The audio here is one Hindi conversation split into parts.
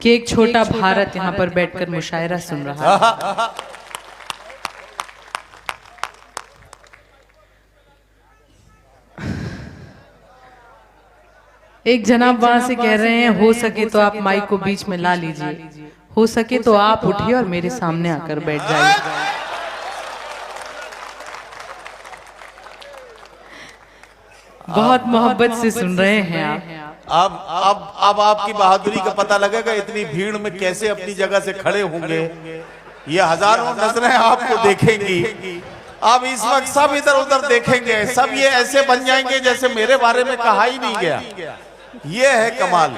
कि एक छोटा भारत यहाँ पर बैठकर मुशायरा सुन रहा है। एक जनाब वहां से कह रहे हैं, हो सके तो आप माइक को बीच में ला लीजिए, हो सके तो आप उठिए और मेरे सामने आकर बैठ जाइए। बहुत मोहब्बत से सुन रहे हैं आप। अब आपकी बहादुरी का पता लगेगा, इतनी भीड़ में कैसे अपनी जगह से खड़े होंगे। ये हजारों नजरें आपको देखेंगी। अब इस वक्त सब इधर उधर देखेंगे, सब ये ऐसे बन जाएंगे जैसे मेरे बारे में कहा ही नहीं गया। ये है कमाल।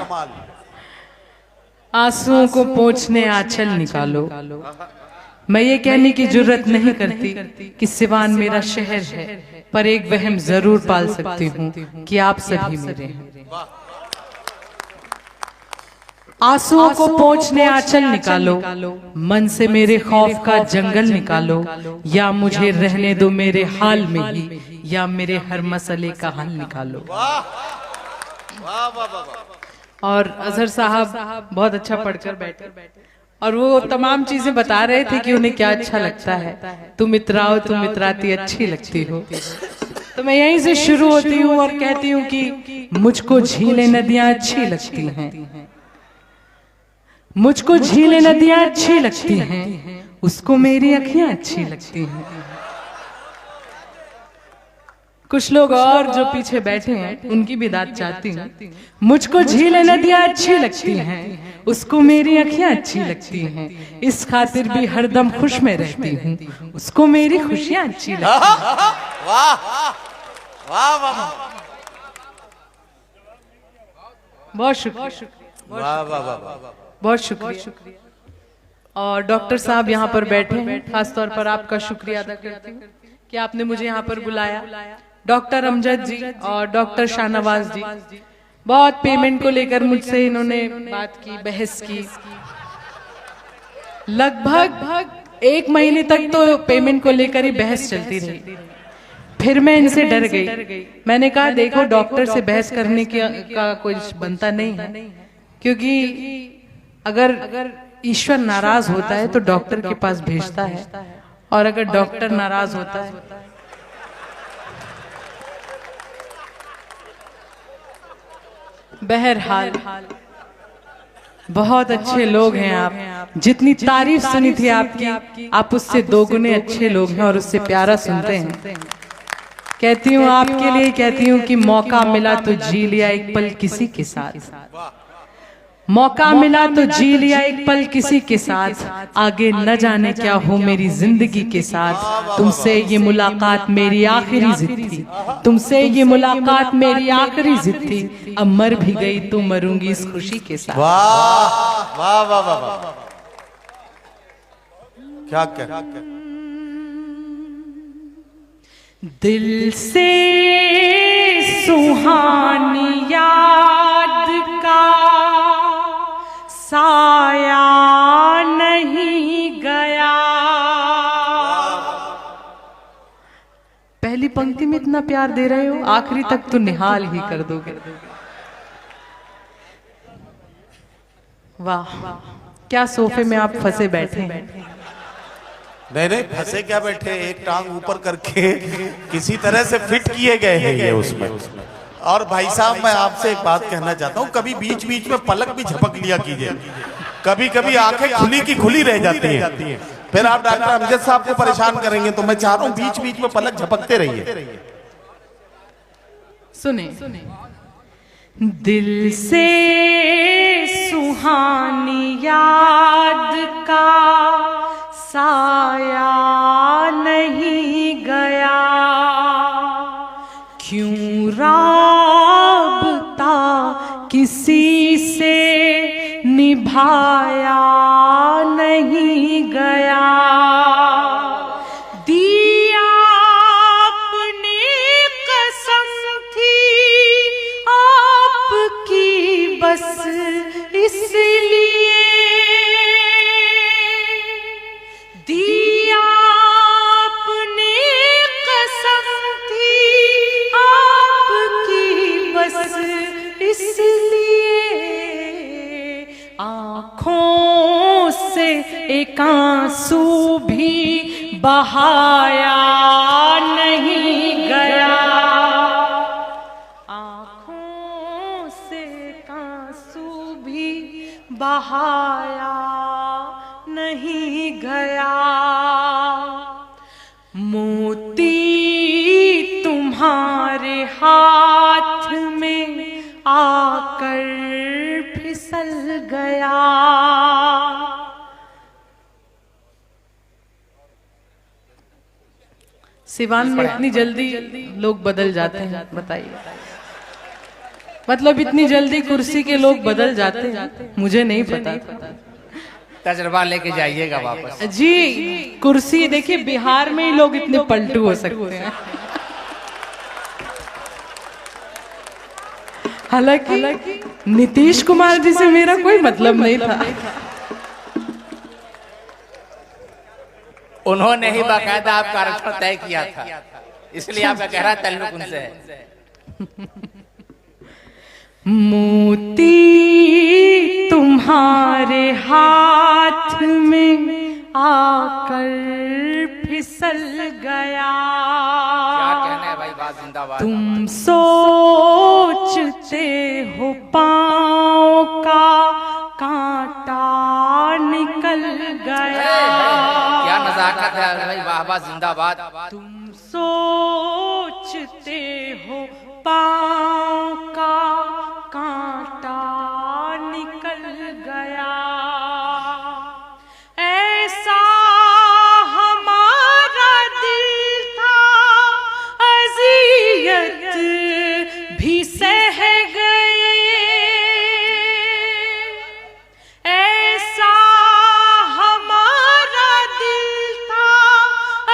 आंसुओं को पोंछने आंचल निकालो। मैं ये कहने की जुर्रत नहीं करती कि सिवान मेरा शहर है, पर एक वहम जरूर पाल सकती हूँ कि आप सभी मेरे हैं। आंसुओं को पोंछने आंचल निकालो, मन से मेरे खौफ का जंगल निकालो, या मुझे रहने दो मेरे हाल में ही, या मेरे हर मसले का हल निकालो। और अजहर साहब बहुत अच्छा पढ़कर बैठे और वो तमाम चीजें बता रहे थे कि उन्हें क्या अच्छा लगता है। तुम इतराओ तुम इतराती अच्छी लगती हो। तो मैं यहीं से शुरू होती हूँ और कहती हूँ कि मुझको झीलें नदियां अच्छी लगती हैं, मुझको झीलें नदियां अच्छी लगती हैं, उसको मेरी अखियां अच्छी लगती हैं। कुछ लोग और जो पीछे बैठे हैं उनकी भी दाद चाहती हूँ। मुझको झीलें नदियां अच्छी लगती हैं, उसको मेरी अखियां अच्छी लगती हैं, इस खातिर भी हरदम खुश में रहती हूँ, उसको मेरी खुशियां अच्छी लगती हैं। वाह वाह वाह, बहुत शुक्रिया, वाह वाह वाह, बहुत शुक्रिया। और डॉक्टर साहब यहाँ पर बैठे हैं, खासतौर पर आपका शुक्रिया अदा करती हूँ कि आपने मुझे यहाँ पर बुलाया। डॉक्टर अमजद जी और डॉक्टर शाहनवाज जी, बहुत पेमेंट को लेकर मुझसे इन्होंने बात की, बहस की। लगभग 1 महीने तक तो पेमेंट को लेकर ही बहस चलती रही। फिर मैं इनसे डर गई। मैंने कहा देखो, डॉक्टर से बहस करने का कोई बनता नहीं है, क्योंकि अगर ईश्वर नाराज होता है तो डॉक्टर के पास भेजता है, और अगर डॉक्टर नाराज होता है। बहरहाल बहुत अच्छे लोग हैं आप। जितनी तारीफ सुनी थी आपकी, आप उससे 2 गुने अच्छे लोग हैं और उससे प्यारा सुनते हैं। कहती हूँ आपके लिए, कहती हूँ कि मौका मिला तो जी लिया एक पल किसी के साथ, मौका मिला तो जी लिया एक पल किसी के साथ, आगे न जाने क्या हो मेरी जिंदगी के साथ। तुमसे ये मुलाकात मेरी आखिरी जिद थी, तुमसे ये मुलाकात मेरी आखिरी जिद थी, अब मर भी गई तो मरूंगी इस खुशी के साथ। वाह वाह वाह वाह, क्या क्या दिल से सुहानी याद का साया नहीं गया। पहली पंक्ति में इतना प्यार दे रहे हो, आखिरी तक तो निहाल ही कर दोगे। वाह, क्या सोफे में आप फंसे बैठे हैं। नहीं फंसे क्या बैठे, एक टांग ऊपर करके किसी तरह से फिट किए गए हैं ये उसमें। और भाई साहब, मैं आपसे एक बात कहना चाहता हूँ, कभी बीच बीच में पलक भी झपक लिया कीजिए। कभी कभी आंखें खुली की खुली रह जाती हैं, फिर आप डॉक्टर अमजद साहब को परेशान करेंगे। तो मैं चाह रहा हूँ बीच बीच में पलक झपकते रहिए। सुने, दिल से सुहानी याद का साया नहीं गया, क्यों राबता किसी से निभाया नहीं गया। दिया अपनी कसम थी आपकी बस इसलिए, दिया अपनी कसम थी आपकी बस इसलिए, आँखों से एक आंसू भी बहाया नहीं गया, आँखों से एक आंसू भी बहाया नहीं गया। मोती तुम्हारे हाथ में आकर फिसल गया। सिवान में इतनी जल्दी लोग बदल जाते हैं, बताइए। मतलब इतनी जल्दी कुर्सी के लोग बदल जाते हैं, मुझे नहीं पता। तजर्बा लेके जाइएगा वापस जी। कुर्सी देखिए, बिहार में ही लोग इतने पलटू हो सकते हैं। हालांकि नीतीश कुमार जी से मेरा कोई मतलब नहीं था। उन्होंने ही बाकायदा आपका आरक्षण तय किया था, इसलिए आपका गहरा ताल्लुक उनसे है। मोती तुम्हारे हाथ में आकर फिसल गया। क्या कहना है भाई, बात जिंदाबाद। तुम सोचते हो पाँव का कांटा निकल गया। क्या नजाकत है भाई, वाह वाह जिंदाबाद। तुम सोचते हो पाँव का कांटा निकल गया। ऐसा हमारा दिल था, अज़ियत भी सह गए। ऐसा हमारा दिल था,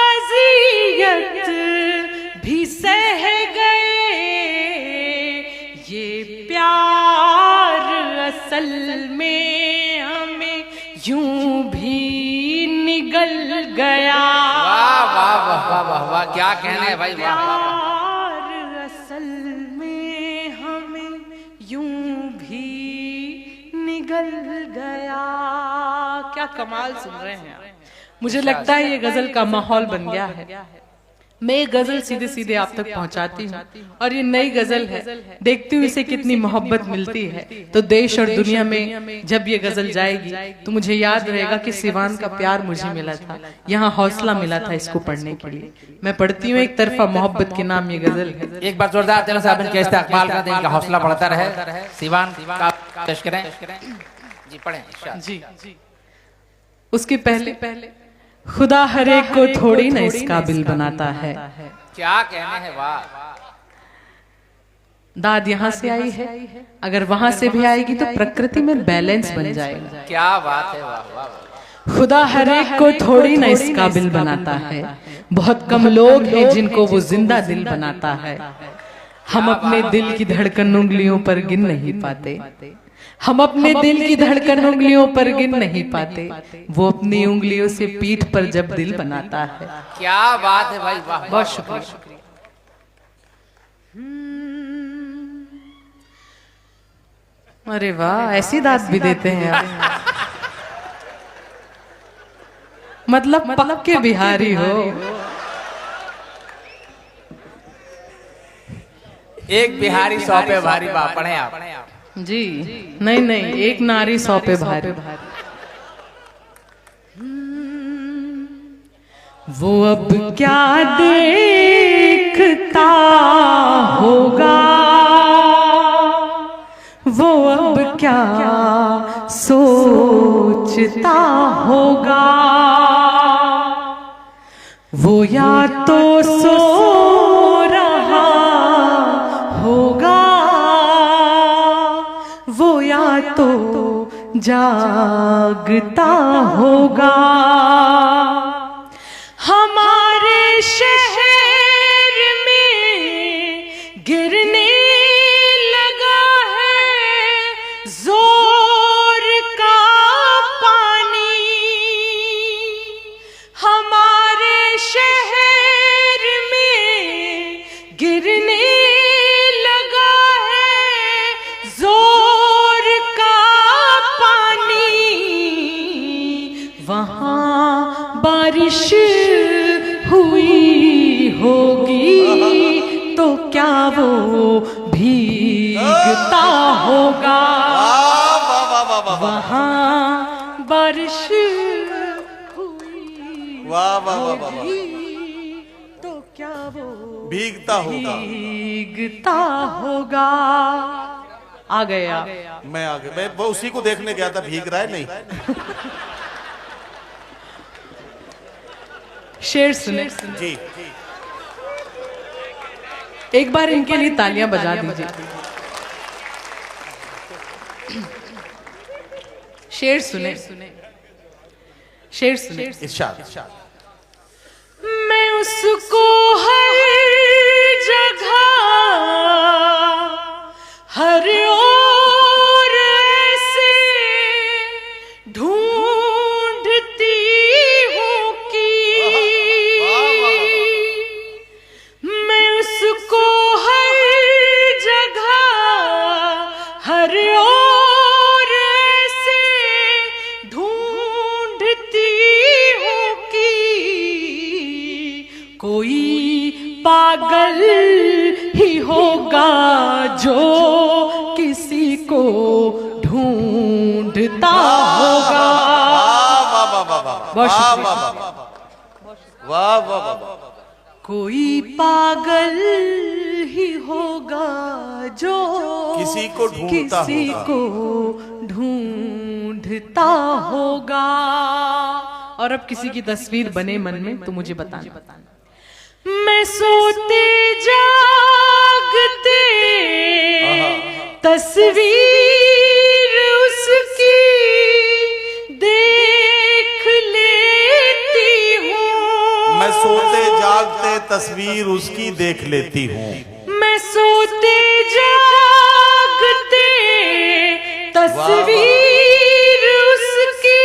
अज़ियत भी सह गए। ये प्यार असल में हमें यूं भी निगल गया। वाह वाह वाह वाह वाह वाह, क्या कहना है भाई, वाह वाह वाह। प्यार असल में हमें यूं भी निगल गया। क्या कमाल सुन रहे हैं आप। मुझे लगता है ये गजल का माहौल बन गया है। मैं ये गजल सीधे सीधे आप तक पहुंचाती हूँ, और ये नई गजल है। देखती हूँ इसे कितनी मोहब्बत मिलती है। तो देश और दुनिया में जब ये गजल जाएगी तो मुझे याद रहेगा कि सिवान का प्यार मुझे मिला था, यहाँ हौसला मिला था इसको पढ़ने के लिए। मैं पढ़ती हूँ एक तरफा मोहब्बत के नाम ये गजल है। एक बार जोरदार तालियों से आपके इस्तकबाल कर दें, इनका हौसला बढ़ता रहे। सिवान का पेश करें जी, पढ़ें जी। उसके पहले खुदा हर एक को थोड़ी न इस काबिल बनाता है। क्या कहने हैं, वाह। दाद यहाँ से आई है, अगर वहां से भी आएगी तो प्रकृति में बैलेंस बन जाएगा। क्या बात है, वाह वाह। खुदा हर एक को थोड़ी न इस काबिल बनाता है। बहुत कम लोग हैं जिनको वो जिंदा दिल बनाता है। हम अपने दिल की धड़कन उंगलियों पर गिन नहीं पाते। हम अपने दिल की धड़कन उंगलियों पर गिन नहीं पाते। वो अपनी उंगलियों से पीठ पर जब दिल बनाता है। क्या बात है भाई, वाह। बहुत शुक्रिया। अरे वाह, ऐसी दाद भी देते हैं आप। मतलब पक्के बिहारी हो। एक बिहारी 100 पे भारी, वाह। पढ़े आप जी। नहीं नहीं, एक नारी 100 पे भारी। वो अब क्या देखता होगा, वो अब क्या सोचता होगा। वो या तो सो रहा होगा, वो या तो जागता होगा। हमारे शहर में गिरने लगा है जोर का पानी। हमारे शहर में गिरने लगा है जोर का पानी। बारिश हुई होगी तो क्या वो भीगता होगा। वहाँ बारिश हुई वाह वाह वाह वाह होगी तो क्या वो भीगता होगा। भीगता होगा। आ गया मैं आ गया, मैं वो उसी को देखने गया था, भीग रहा है नहीं। शेर सुने जी एक बार इनके लिए तालियां बजा दीजिए। शेर सुने शेर सुने। इरशाद। मैं उसको हर जगह हर ओर से ढूंढती हूँ कि मैं उसको हर जगह हर ओर से ढूंढती हूँ कि कोई पागल ही होगा जो किसी को ढूंढता होगा। बहुत शुक्रिया। वाह वाह वाह। कोई पागल ही होगा जो किसी को ढूंढता किसी होगा। को ढूंढता होगा। और अब किसी की तस्वीर बने मन में तो मुझे बताना। मैं सोते जागते तस्वीर उसकी देख लेती हूँ। मैं सोते जागते तस्वीर उसकी देख लेती हूँ। मैं सोते जागते तस्वीर उसकी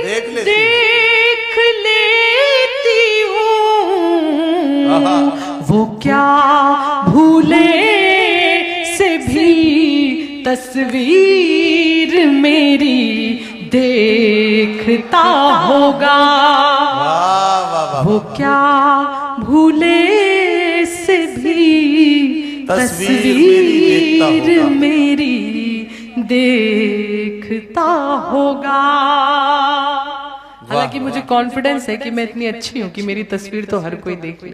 देख लेती देख लेती हूँ। वो क्या भूले से भी तस्वीर मेरी देखता होगा। वाह वाह वाह। वो क्या भूले से भी तस्वीर मेरी देखता होगा। हालांकि मुझे कॉन्फिडेंस है कि मैं इतनी अच्छी हूँ कि मेरी तस्वीर तो हर कोई देख ले।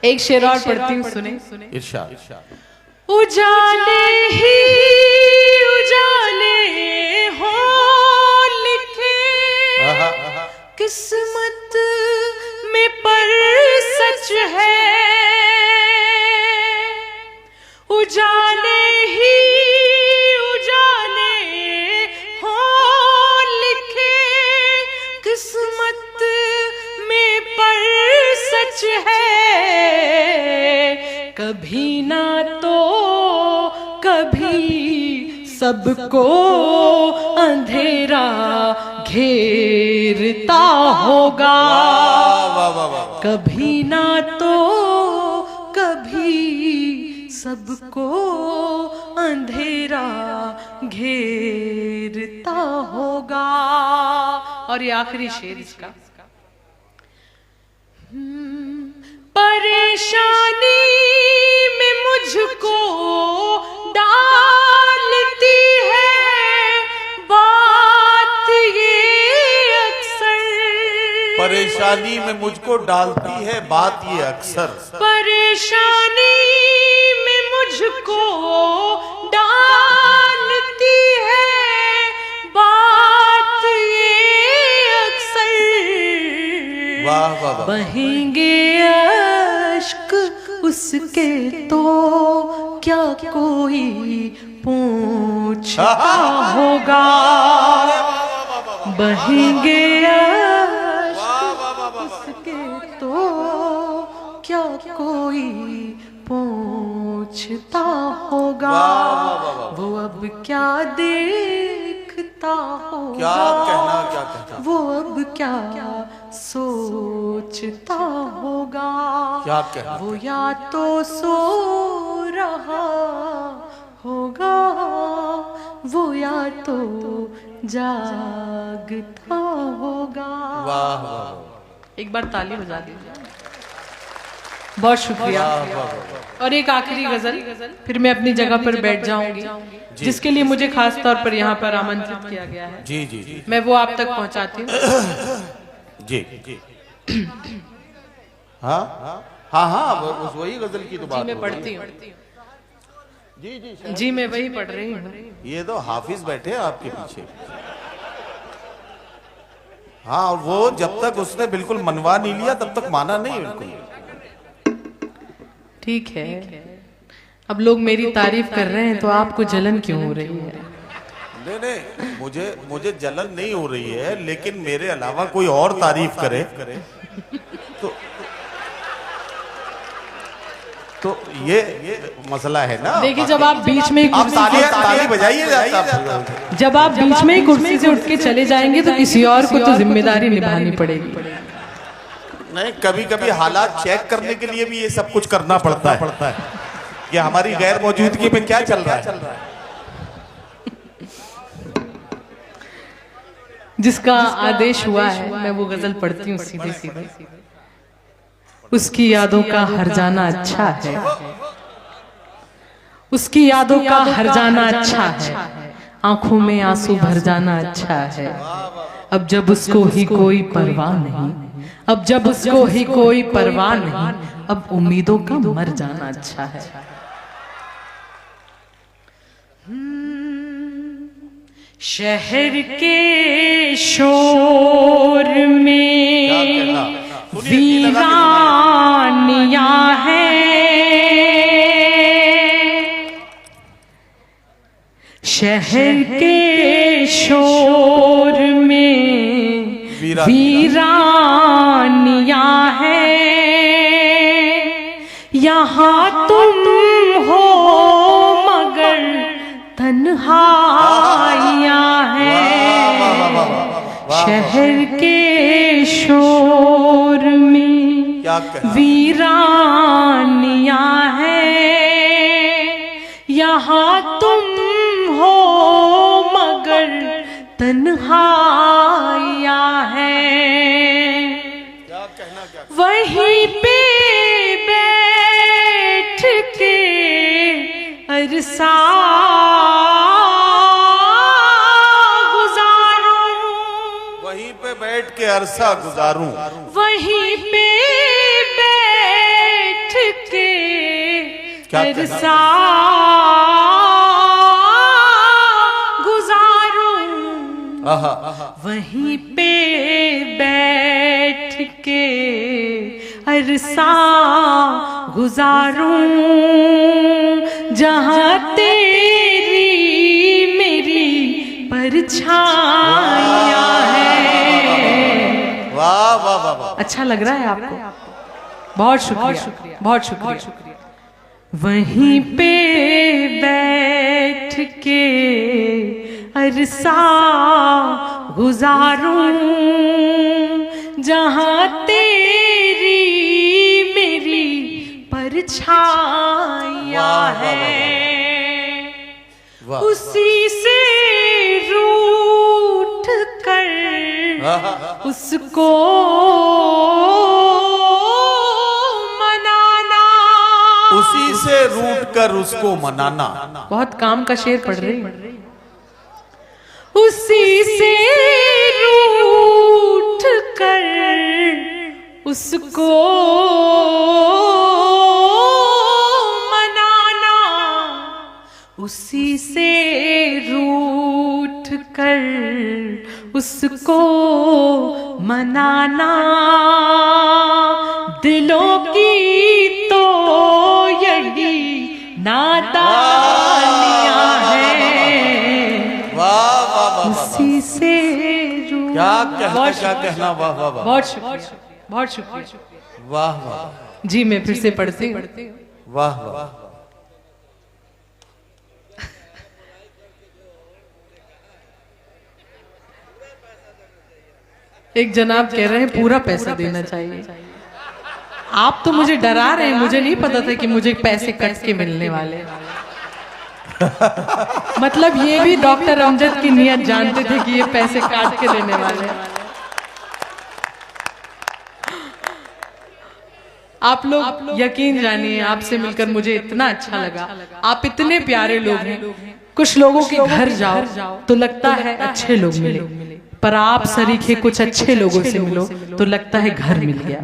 एक शेर और पढ़ती हूँ, सुने। इरशाद। उजाले ही उजाले हो लिखे किस्मत में पर सच है। उजाले ही उजाले हो लिखे किस्मत में पर सच है। कभी ना तो कभी सबको अंधेरा घेरता होगा। वाह वाह वाह। कभी ना तो कभी सबको अंधेरा घेरता होगा। और ये आखिरी शेर इसका। परेशानी में मुझको डालती है बात ये अक्सर। परेशानी में मुझको डालती है बात ये अक्सर। परेशानी में मुझको डालती है बात ये अक्सर। वाह वाह वाह। बहेंगे अश्क उसके तो क्या कोई पूछता होगा। बहेंगे अश्क उसके तो क्या कोई पूछता होगा। वो अब क्या देखता होगा। क्या कहना क्या कहता। वो अब क्या सोचता होगा। क्या कहना। वो या तो सो रहा होगा वो या तो जागता होगा। वाह वाह, एक बार ताली बजा दीजिए। बहुत शुक्रिया। और एक आखिरी गजल, फिर मैं अपनी जगह पर बैठ जाऊंगी, जिसके लिए मुझे खास तौर पर यहाँ पर आमंत्रित किया गया है। जी जी जी, मैं वो आप तक पहुँचाती हूँ। जी जी। हाँ हाँ हाँ, वही गजल की तो बात मैं हो रही पढ़ती है। हूँ। जी जी, जी मैं वही पढ़ रही हूँ। ये तो हाफिज बैठे हैं आपके पीछे। हाँ, वो जब तक उसने बिल्कुल मनवा नहीं लिया तब तक माना नहीं बिल्कुल। ठीक है, अब लोग मेरी तारीफ कर रहे हैं तो आपको जलन क्यों हो रही है? नहीं नहीं, मुझे जलन नहीं हो रही है, लेकिन मेरे अलावा कोई और तारीफ करे तो ये मसला है ना। देखिए, जब आप बीच में आप ताली बजाइए जाता, जब आप बीच में ही कुर्सी से उठ के चले जाएंगे तो किसी और को तो जिम्मेदारी निभानी पड़ेगी। नहीं, कभी कभी हालात चेक करने के लिए भी ये सब कुछ करना पड़ता है कि हमारी गैर मौजूदगी में क्या चल रहा है। जिसका आदेश हुआ है मैं वो गजल पढ़ती हूँ सीधे सीधे। उसकी यादों का हर जाना अच्छा है, उसकी यादों का हर जाना अच्छा है, आंखों में आंसू भर जाना अच्छा है। अब जब उसको ही कोई परवाह नहीं, अब जब उसको ही कोई परवाह नहीं, अब उम्मीदों का मर जाना अच्छा है। शहर के शोर में वीरानियां हैं, शहर के शोर में वीरानियां हैं। यहाँ तुम हो मगर तन्हाइयां हैं। शहर के शोर में वीरानियां हैं। यहाँ तुम हो मगर तन्हाइयां हैं। वहीं पे बैठ के अरसा बैठ के अरसा गुजारूं, वहीं पे बैठ के अरसा गुजारूं, वहीं पे बैठ के अरसा गुजारूं, जहां तेरी मेरी परछाइयां है। वाह वाह वाह, अच्छा लग रहा है आपको? बहुत शुक्रिया, बहुत शुक्रिया। वहीं पे बैठ के अरसा गुजारूं, जहां तेरी मेरी परछाइयां हैं। उसी से रूठ कर उसको मनाना, उसी से रूठ कर उसको मनाना। बहुत काम का शेर पढ़ रही हूं। उसी से रूठ कर उसको मनाना, उसी से रूठ कर उसको मनाना। दिलों की तो यही नादानियां हैं। वाह वाह वाह, उसी से क्या कहना, वाह वाह वाह, बहुत शुक्रिया, बहुत शुक्रिया। वाह वाह जी मैं फिर से पढ़ती हूँ। वाह वाह। एक जनाब कह रहे हैं पूरा पैसा देना चाहिए। आप तो मुझे डरा रहे हैं, मुझे नहीं पता था कि मुझे पैसे कट के मिलने वाले। मतलब ये भी डॉक्टर अमजद की नियत जानते थे कि ये पैसे काट के लेने वाले हैं। आप लोग यकीन जानिए, आपसे मिलकर मुझे इतना अच्छा लगा। आप इतने प्यारे लोग हैं। कुछ लोगों के घर जाओ तो लगता है अच्छे लोग मिले, पर आप सरीखे कुछ अच्छे लोगों से मिलो तो लगता है घर मिल गया।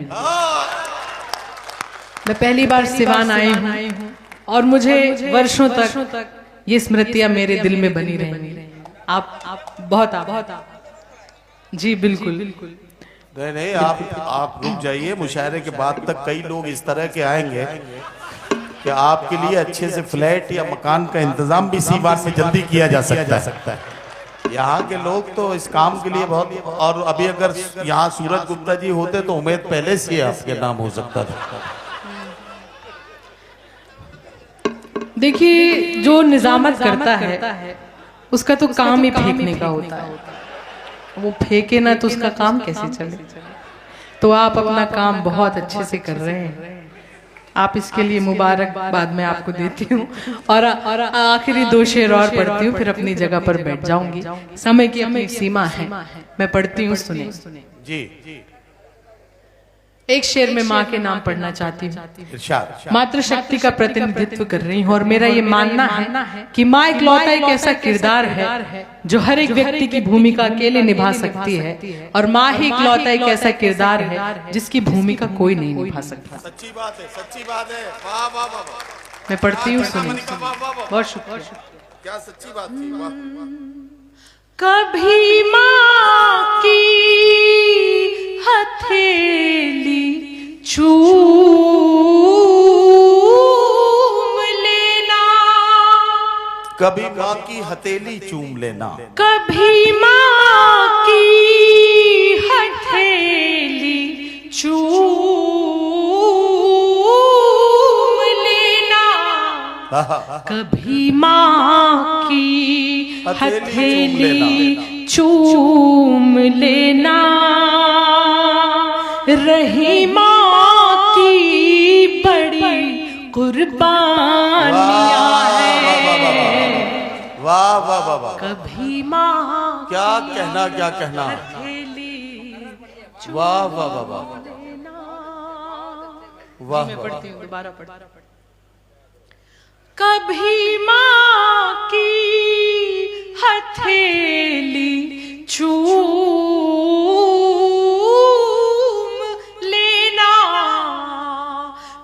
मैं पहली बार सिवान आई हूँ और मुझे वर्षों तक ये स्मृतियां मेरे दिल में बनी रहेंगी। आप बहुत जी बिल्कुल। नहीं, आप रुक जाइए। मुशायरे के बाद तक कई लोग इस तरह के आएंगे कि आपके लिए अच्छे से फ्लैट या मकान का इंतजाम भी सीवान में जल्दी किया जा सकता है। यहाँ के लोग तो इस काम के लिए बहुत, और अभी अगर यहाँ सूरज गुप्ता जी होते तो उम्मीद पहले से आपके नाम हो सकता था। देखिए, जो निजामत करता है उसका तो काम ही फेंकने का होता है। वो फेंके ना तो उसका काम कैसे चले। तो आप अपना काम बहुत अच्छे से कर रहे हैं। आप इसके लिए मुबारकबाद मैं आपको देती हूँ। और आखिरी 2 शेर और पढ़ती हूँ, फिर अपनी जगह पर बैठ जाऊंगी। समय की अपनी सीमा है, मैं पढ़ती हूँ, सुने जी। एक शेर में माँ के नाम पढ़ना चाहती हूँ। इरशाद। मातृशक्ति का प्रतिनिधित्व कर रही हूँ और मेरा ये मानना है कि माँ इकलौता एक ऐसा किरदार है जो हर एक व्यक्ति की भूमिका अकेले निभा सकती है, और माँ ही इकलौता एक ऐसा किरदार है जिसकी भूमिका कोई नहीं निभा सकता। सच्ची बात है, सच्ची बात है। वाह वाह वाह। मैं पढ़ती हूँ, सुनिए। बहुत शुक्रिया। क्या सच्ची बात थी। वाह। कभी माँ की हथेली चूम लेना, कभी माँ की हथेली चूम लेना, कभी माँ की हथेली चूम लेना, कभी माँ की हथेली चूम लेना, रही माँ की बड़ी कुर्बानियाँ हैं। वाह वाह वाह वाह। कभी माँ क्या कहना, क्या कहना। वाह वाह वाह वाह वाह। मैं पढ़ती हूँ, दोबारा पढ़ती हूँ। कभी माँ की हथेली चूम लेना,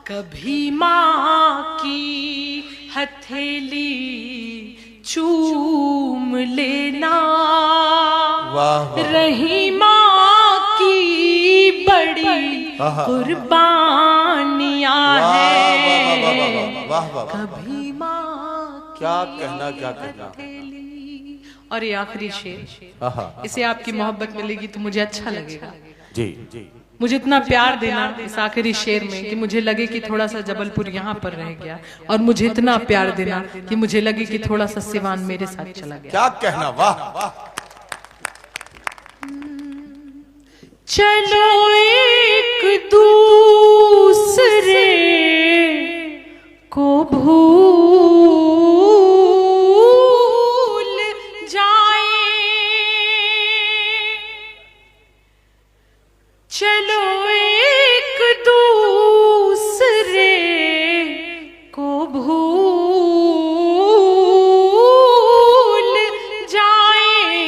कभी माँ की हथेली चूम लेना, रही माँ की बड़ी कुर्बानियाँ हैं। कभी माँ, क्या कहना, क्या कहना। और ये आखिरी शेर, इसे आपकी मोहब्बत मिलेगी तो मुझे अच्छा लगेगा। जी। मुझे इतना प्यार देना इस आखिरी शेर में कि मुझे लगे कि थोड़ा सा जबलपुर यहाँ पर रह गया, और मुझे इतना प्यार देना कि मुझे लगे कि थोड़ा सा सिवान मेरे साथ चला गया। क्या कहना। वाह। चलो एक दूसरे को भूल जाए, चलो एक दूसरे को भूल जाए,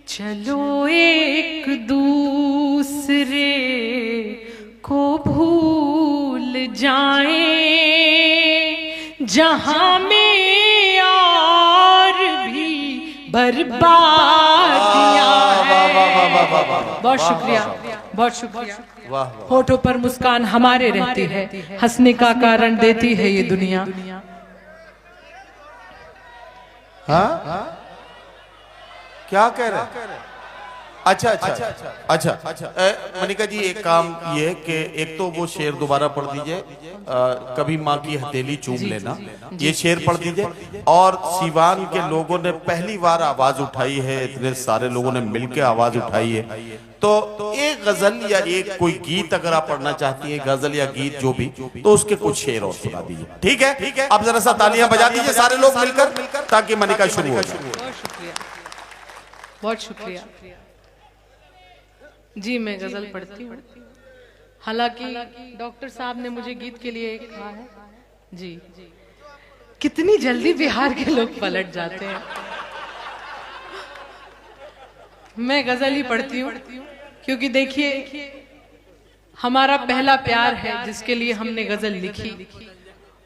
चलो एक दूसरे को भूल जाए, जहां में और भी बर्बादियां हैं। बहुत शुक्रिया, बहुत शुक्रिया। होठों पर मुस्कान हमारे रहती है, हंसने का कारण देती है ये दुनिया। हाँ? क्या कह रहे? अच्छा अच्छा अच्छा अच्छा मनिका जी एक काम ये कि एक तो वो शेर दोबारा पढ़ दीजिए, कभी माँ की हथेली चूम लेना, ये शेर पढ़ दीजिए। और सीवान के लोगों ने पहली बार आवाज उठाई है, इतने सारे लोगों ने मिलकर आवाज उठाई है, तो एक गजल या एक कोई गीत अगर आप पढ़ना चाहती हैं, गजल या गीत जो भी, तो उसके कुछ शेर और सुना दीजिए। ठीक है ठीक है, अब जरा सा तालियां बजा दीजिए सारे लोग मिलकर, ताकि मनिका शुरू हो जाए। बहुत शुक्रिया, बहुत शुक्रिया जी। मैं गजल पढ़ती हूँ, हालांकि डॉक्टर साहब ने मुझे गीत के लिए कहा है जी। कितनी जल्दी बिहार के लोग पलट जाते हैं। मैं गजल ही पढ़ती हूँ क्योंकि देखिए हमारा पहला प्यार है जिसके लिए हमने गजल लिखी,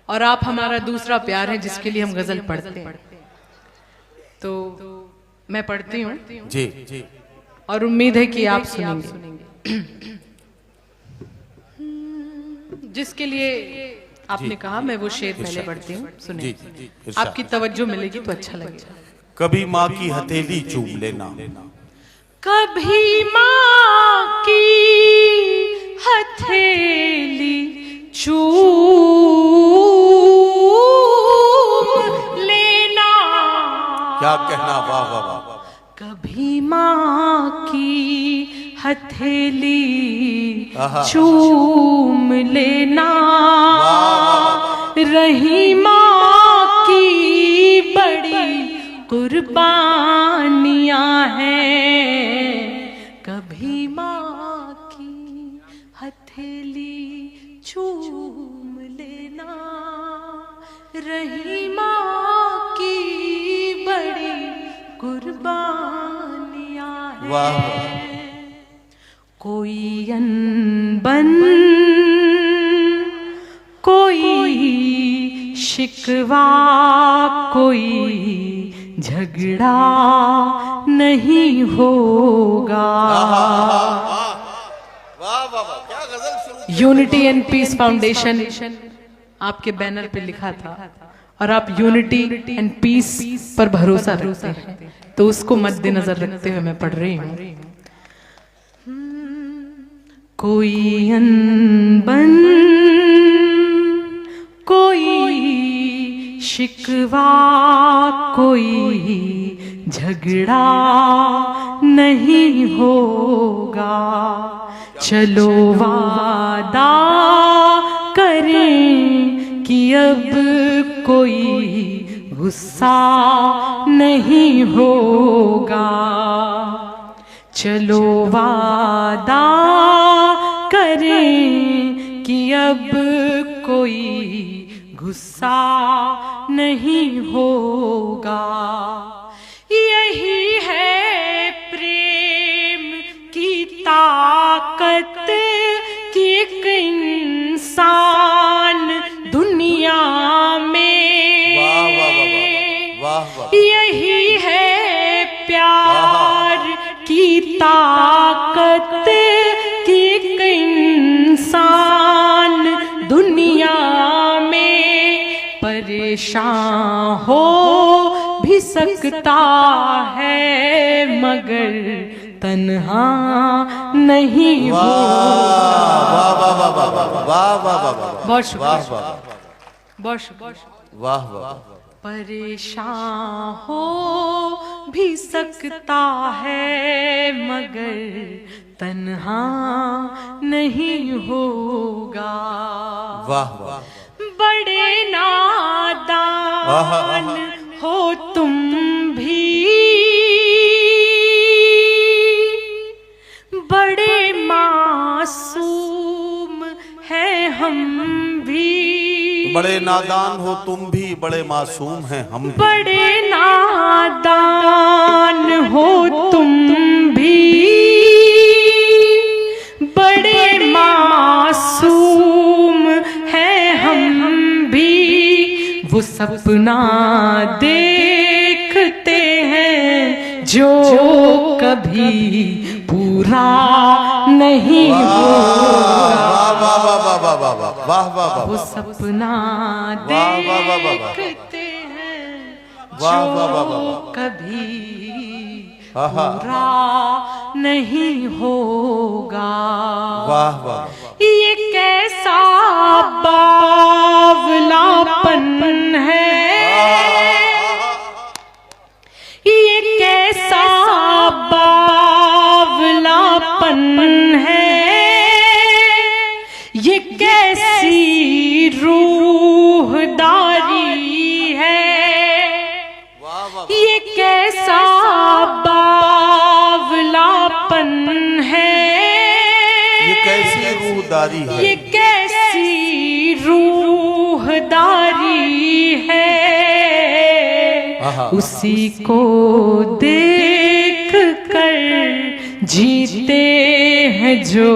और आप हमारा दूसरा प्यार है जिसके लिए हम गजल पढ़ते हैं। तो मैं पढ़ती हूँ जी जी, और उम्मीद है कि आप सुनेंगे। जिसके लिए आपने कहा मैं वो शेर पहले पढ़ती हूँ, सुनिए। आपकी तवज्जो मिलेगी तो अच्छा लगेगा। कभी माँ की हथेली चूम लेना, कभी माँ की हथेली चूम लेना। क्या कहना, वाह वाह वाह। कभी माँ की हथेली चूम लेना, रही माँ की बड़ी कुर्बानियाँ हैं। कभी माँ की हथेली चूम लेना, रही माँ की बड़ी कुर्बानियाँ हैं। कोई अनबन कोई शिकवा कोई झगड़ा नहीं होगा। यूनिटी एंड पीस फाउंडेशन आपके बैनर पे लिखा था, और आप यूनिटी एंड पीस पर भरोसा रखते हैं, तो उसको मद्देनजर रखते हुए मैं पढ़ रही हूँ। कोई अनबन कोई शिकवा कोई झगड़ा नहीं होगा। चलो वादा करें कि अब कोई गुस्सा नहीं होगा। चलो वादा करें कि अब कोई गुस्सा नहीं होगा। यही है प्रेम की ताकत कि एक इंसान दुनिया में, यही है प्यार की ताकत कि एक इंसान दुनिया में परेशान हो भी सकता है मगर तन्हा नहीं होगा। बहुत शुक्रिया, बहुत शुक्रिया। वाह वाह। परेशान हो भी सकता है मगर तन्हा नहीं होगा। वाह वाह। बड़े नादान हो तुम भी, बड़े मासूम है हम भी। बड़े नादान हो तुम भी, बड़े मासूम हैं हम भी। बड़े नादान हो तुम भी, बड़े मासूम हैं हम भी। वो सपना देखते हैं जो कभी पूरा नहीं होगा। वो सपना देखते हैं जो कभी पूरा नहीं होगा। वाह वाह, ये कैसा बावलापन है, ये कैसा बावलापन है, ये कैसी रूहदारी है, ये कैसा बावलापन है, ये कैसी रूहदारी है, ये कैसी रूहदारी है। उसी को देख कर जीते हैं जो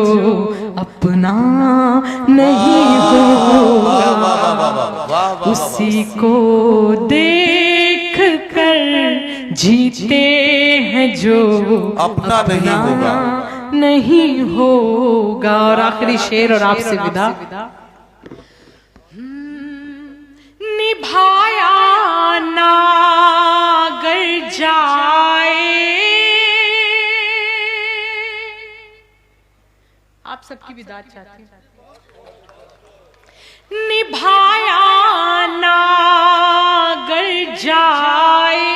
अपना नहीं होगा। उसी को देख कर जीते हैं जो अपना नहीं होगा। नहीं होगा। और आखिरी शेर और आपसे विदा। निभाया नागर जाए, आप सबकी विदा चाहती हूँ। निभाया नागर जाए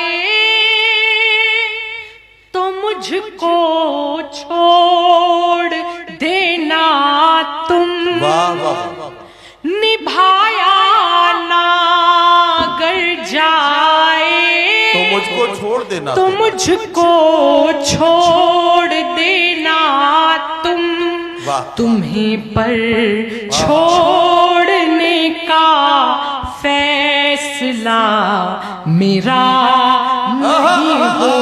तो मुझको छोड़ देना तुम। वाह वाह, निभाया नागर जाए तो मुझको छोड़ देना, तो मुझको छोड़ देना तुम। तुम्हीं पर छोड़ने का फैसला मेरा नहीं होगा।